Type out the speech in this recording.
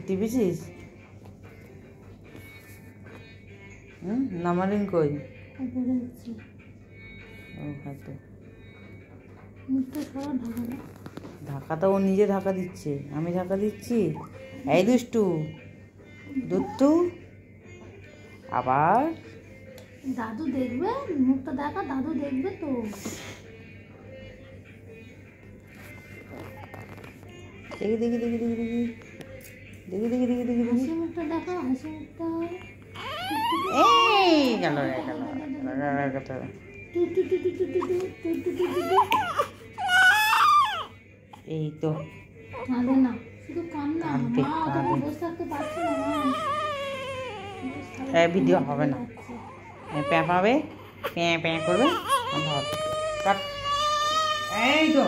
টিপিছিস? নামারিন কই? ঢাকাটা ও নিজে ঢাকা দিচ্ছে, আমি ঢাকা দিচ্ছি? এই দুষ্টু দুত্তু, আবার দাদু দেখবে, মুখটা দেখা, দাদু দেখবে তো। দেখি দেখি দেখি দেখি দেখি দেখি দেখি দেখি দেখি হাসি মুখটা দেখা, হাসি মুখটা। এই গেল গেল। এই তো কাঁদে না, শুধু কান্না। মা বসে থাকতে পারছে না। ভিডিও হবে না, প্যাঁ পাবে, প্যাঁ প্যাঁ করবে। এই তো